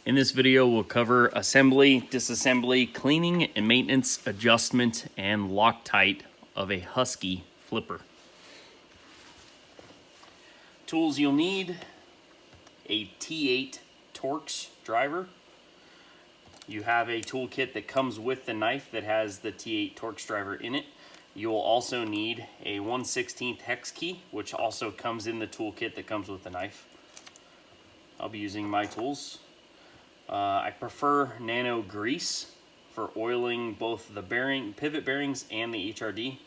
In this video, we'll cover assembly, disassembly, cleaning and maintenance, adjustment, and Loctite of a Husky flipper. Tools you'll need: a T8 Torx driver. You have a toolkit that comes with the knife that has the T8 Torx driver in it. You'll also need a 1/16 hex key, which also comes in the toolkit that comes with the knife. I'll be using my tools. I prefer nano grease for oiling both the pivot bearings and the HRD.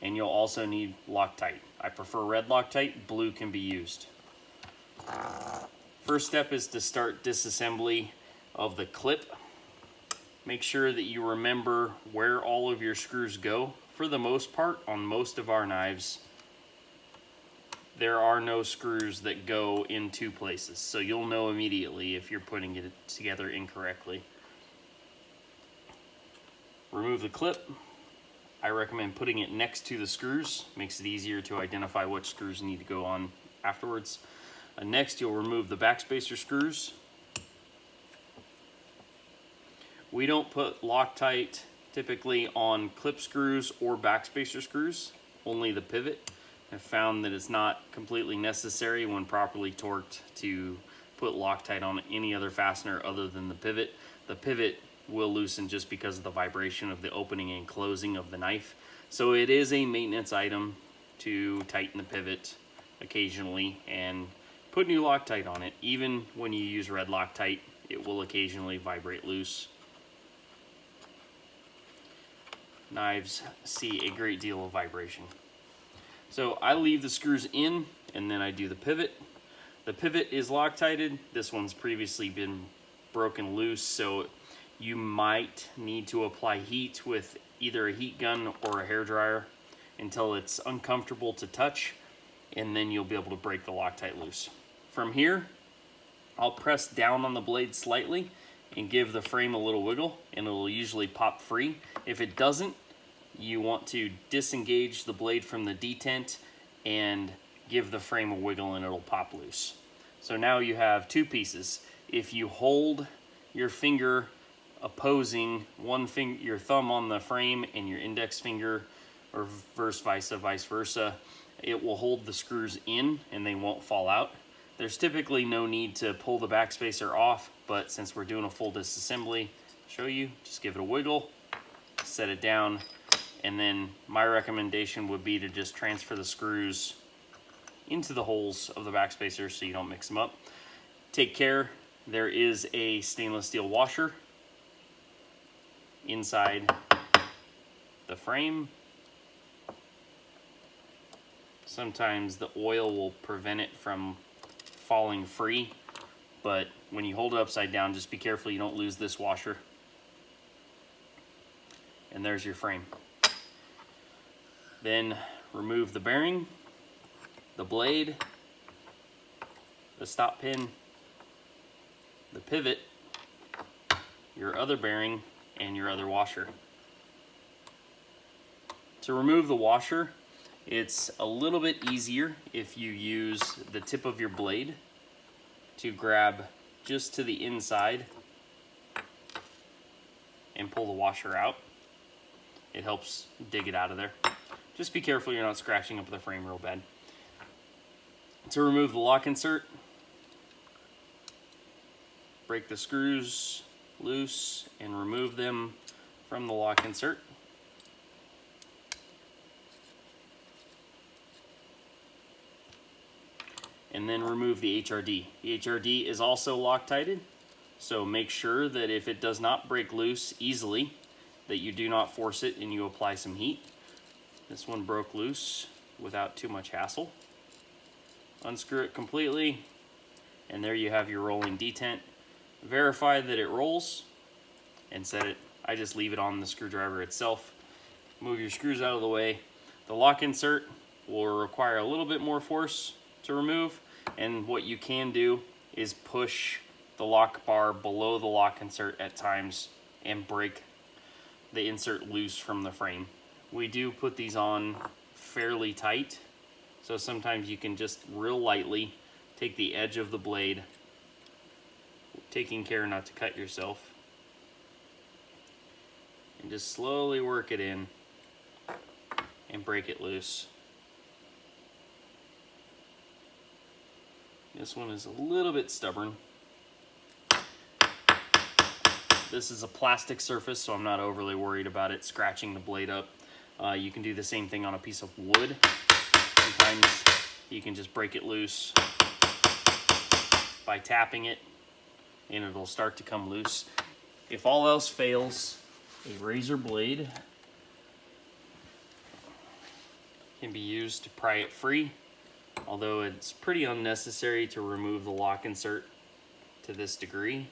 And you'll also need Loctite. I prefer red Loctite, blue can be used. First step is to start disassembly of the clip. Make sure that you remember where all of your screws go. For the most part, on most of our knives, there are no screws that go in two places, so you'll know immediately if you're putting it together incorrectly. Remove the clip. I recommend putting it next to the screws. Makes it easier to identify which screws need to go on afterwards. Next, you'll remove the backspacer screws. We don't put Loctite typically on clip screws or backspacer screws, only the pivot. I've found that it's not completely necessary when properly torqued to put Loctite on any other fastener other than the pivot. The pivot will loosen just because of the vibration of the opening and closing of the knife. So it is a maintenance item to tighten the pivot occasionally and put new Loctite on it. Even when you use red Loctite, it will occasionally vibrate loose. Knives see a great deal of vibration. So I leave the screws in and then I do the pivot. The pivot is Loctited. This one's previously been broken loose, so you might need to apply heat with either a heat gun or a hairdryer until it's uncomfortable to touch, and then you'll be able to break the Loctite loose. From here, I'll press down on the blade slightly and give the frame a little wiggle, and it'll usually pop free. If it doesn't, you want to disengage the blade from the detent and give the frame a wiggle and it'll pop loose. So now you have two pieces. If you hold your finger opposing your thumb on the frame and your index finger, or vice versa, it will hold the screws in and they won't fall out. There's typically no need to pull the backspacer off, but since we're doing a full disassembly, I'll show you, just give it a wiggle, set it down, and then my recommendation would be to just transfer the screws into the holes of the backspacer so you don't mix them up. Take care, there is a stainless steel washer inside the frame. Sometimes the oil will prevent it from falling free, but when you hold it upside down, just be careful you don't lose this washer. And there's your frame. Then remove the bearing, the blade, the stop pin, the pivot, your other bearing, and your other washer. To remove the washer, it's a little bit easier if you use the tip of your blade to grab just to the inside and pull the washer out. It helps dig it out of there. Just be careful you're not scratching up the frame real bad. To remove the lock insert, break the screws loose and remove them from the lock insert. And then remove the HRD. The HRD is also Loctited, so make sure that if it does not break loose easily, that you do not force it and you apply some heat. This one broke loose without too much hassle. Unscrew it completely, and there you have your rolling detent. Verify that it rolls and set it. I just leave it on the screwdriver itself. Move your screws out of the way. The lock insert will require a little bit more force to remove, and what you can do is push the lock bar below the lock insert at times and break the insert loose from the frame. We do put these on fairly tight, so sometimes you can just real lightly take the edge of the blade taking care not to cut yourself. And just slowly work it in and break it loose. This one is a little bit stubborn. This is a plastic surface, so I'm not overly worried about it scratching the blade up. You can do the same thing on a piece of wood. Sometimes you can just break it loose by tapping it, and it'll start to come loose. If all else fails, a razor blade can be used to pry it free, although it's pretty unnecessary to remove the lock insert to this degree.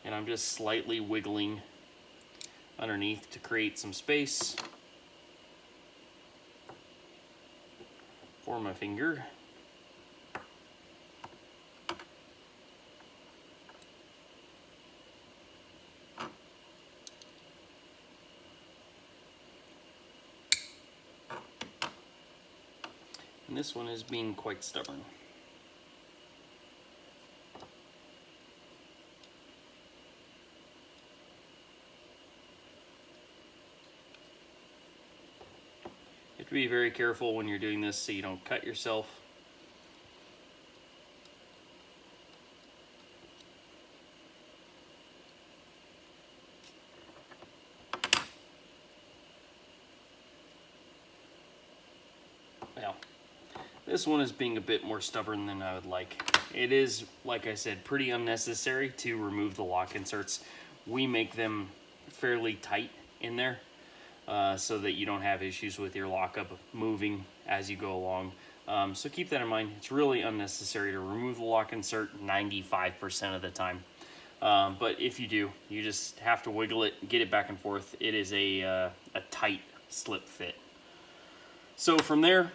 And I'm just slightly wiggling underneath to create some space for my finger. And this one is being quite stubborn. You have to be very careful when you're doing this so you don't cut yourself. Well, this one is being a bit more stubborn than I would like. It is, like I said, pretty unnecessary to remove the lock inserts. We make them fairly tight in there so that you don't have issues with your lockup moving as you go along. So keep that in mind. It's really unnecessary to remove the lock insert 95% of the time. But if you do, you just have to wiggle it, get it back and forth. It is a tight slip fit. So from there,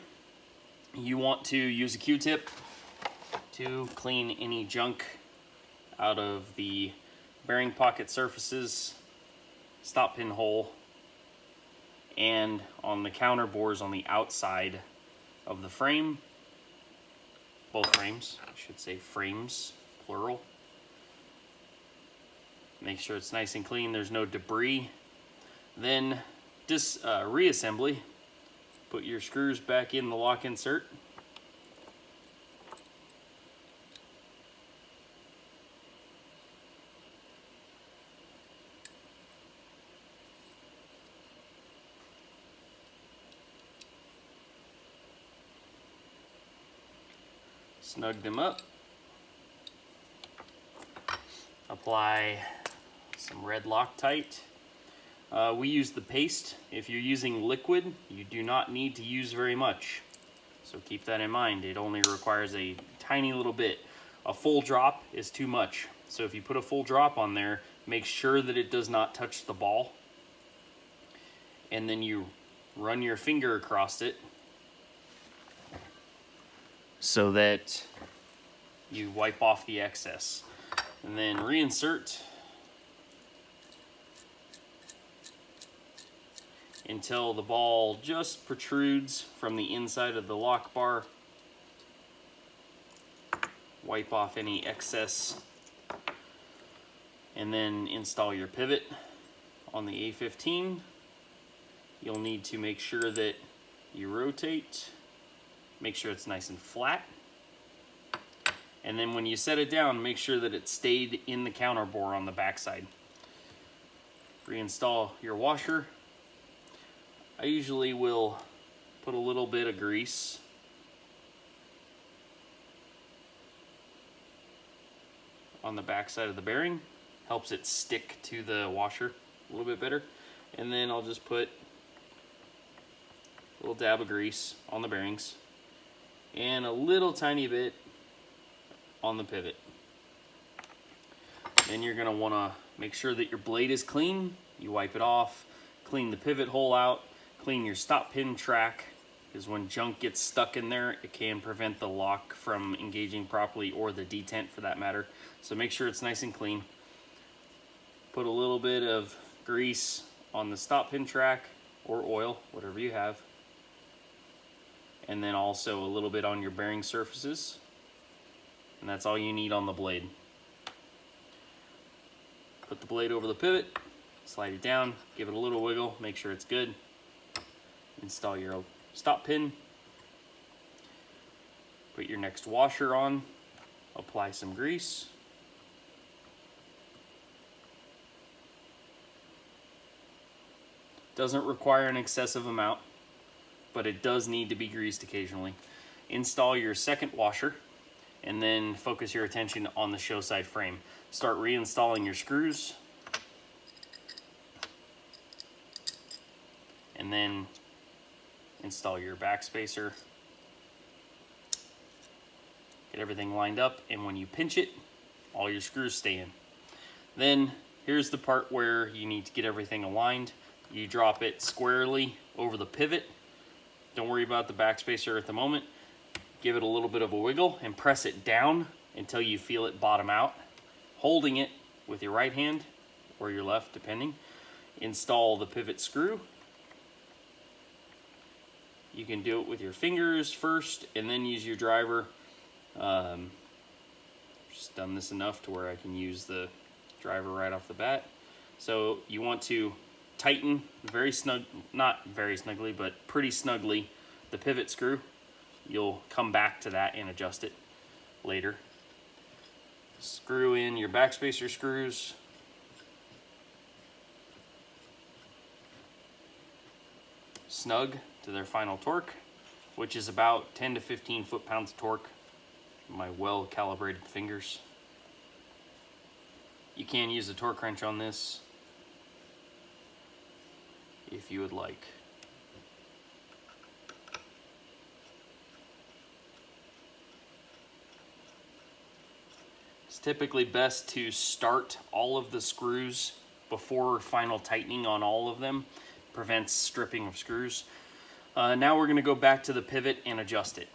you want to use a Q-tip to clean any junk out of the bearing pocket surfaces, stop pin hole, and on the counter bores on the outside of the frame. Both frames, I should say frames, plural. Make sure it's nice and clean, there's no debris. Then reassembly. Put your screws back in the lock insert. Snug them up. Apply some red Loctite. We use the paste. If you're using liquid, you do not need to use very much. So keep that in mind. It only requires a tiny little bit. A full drop is too much. So if you put a full drop on there, make sure that it does not touch the ball. And then you run your finger across it so that you wipe off the excess. And then reinsert until the ball just protrudes from the inside of the lock bar. Wipe off any excess, and then install your pivot on the A15. You'll need to make sure that you rotate, make sure it's nice and flat, and then when you set it down, make sure that it stayed in the counter bore on the backside. Reinstall your washer. I usually will put a little bit of grease on the back side of the bearing. Helps it stick to the washer a little bit better. And then I'll just put a little dab of grease on the bearings and a little tiny bit on the pivot. Then you're going to want to make sure that your blade is clean. You wipe it off, clean the pivot hole out, clean your stop pin track, because when junk gets stuck in there, it can prevent the lock from engaging properly, or the detent for that matter. So make sure it's nice and clean. Put a little bit of grease on the stop pin track, or oil, whatever you have. And then also a little bit on your bearing surfaces. And that's all you need on the blade. Put the blade over the pivot, slide it down, give it a little wiggle, make sure it's good. Install your stop pin. Put your next washer on, apply some grease. Doesn't require an excessive amount, but it does need to be greased occasionally. Install your second washer, and then focus your attention on the show side frame. Start reinstalling your screws, and then install your back spacer. Get everything lined up, and when you pinch it, all your screws stay in. Then here's the part where you need to get everything aligned. You drop it squarely over the pivot. Don't worry about the back spacer at the moment. Give it a little bit of a wiggle and press it down until you feel it bottom out. Holding it with your right hand or your left, depending. Install the pivot screw. You can do it with your fingers first and then use your driver. Just done this enough to where I can use the driver right off the bat. So you want to tighten very snug, not very snugly, but pretty snugly the pivot screw. You'll come back to that and adjust it later. Screw in your backspacer screws. Snug to their final torque, which is about 10 to 15 foot-pounds of torque. My well-calibrated fingers. You can use a torque wrench on this if you would like. It's typically best to start all of the screws before final tightening on all of them. Prevents stripping of screws. Now we're going to go back to the pivot and adjust it.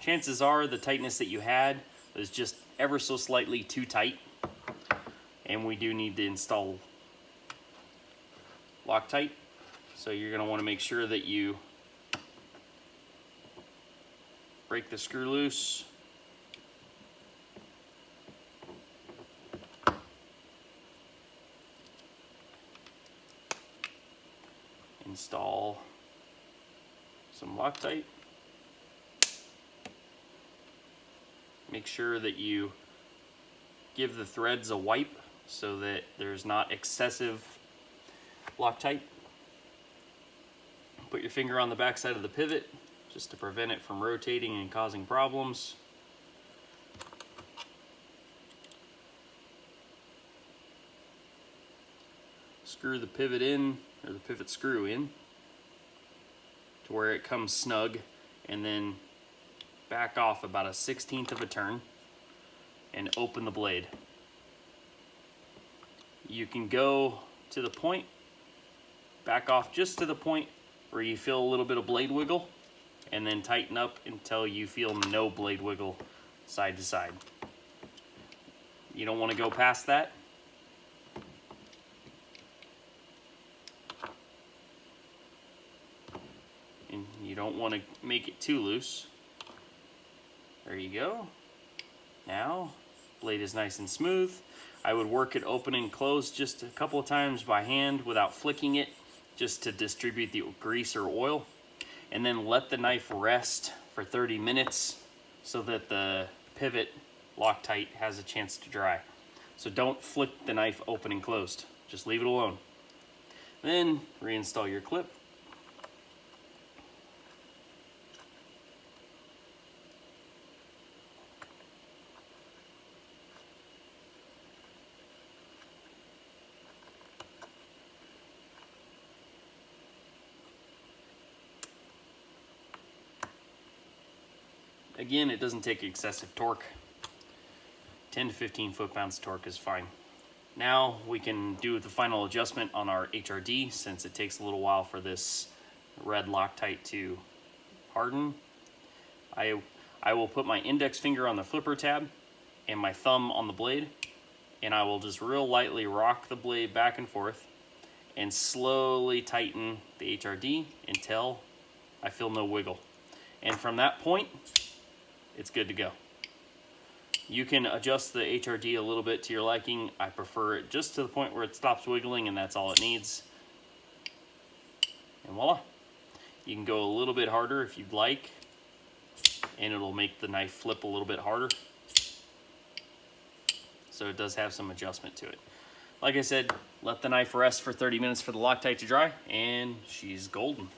Chances are the tightness that you had was just ever so slightly too tight, and we do need to install Loctite. So you're going to want to make sure that you break the screw loose. Install some Loctite. Make sure that you give the threads a wipe so that there's not excessive Loctite. Put your finger on the back side of the pivot just to prevent it from rotating and causing problems. Screw the pivot in, or the pivot screw in, to where it comes snug, and then back off about a 1/16 of a turn and open the blade. You can go to the point, back off just to the point where you feel a little bit of blade wiggle, and then tighten up until you feel no blade wiggle side to side. You don't want to go past that. And you don't want to make it too loose. There you go. Now, blade is nice and smooth. I would work it open and close just a couple of times by hand without flicking it, just to distribute the grease or oil. And then let the knife rest for 30 minutes so that the pivot Loctite has a chance to dry. So don't flick the knife open and closed. Just leave it alone. Then reinstall your clip. Again, it doesn't take excessive torque. 10 to 15 foot-pounds of torque is fine. Now we can do the final adjustment on our HRD, since it takes a little while for this red Loctite to harden. I will put my index finger on the flipper tab and my thumb on the blade, and I will just real lightly rock the blade back and forth and slowly tighten the HRD until I feel no wiggle. And from that point, it's good to go. You can adjust the HRD a little bit to your liking. I prefer it just to the point where it stops wiggling, and that's all it needs. And voila. You can go a little bit harder if you'd like, and it'll make the knife flip a little bit harder. So it does have some adjustment to it. Like I said, let the knife rest for 30 minutes for the Loctite to dry, and she's golden.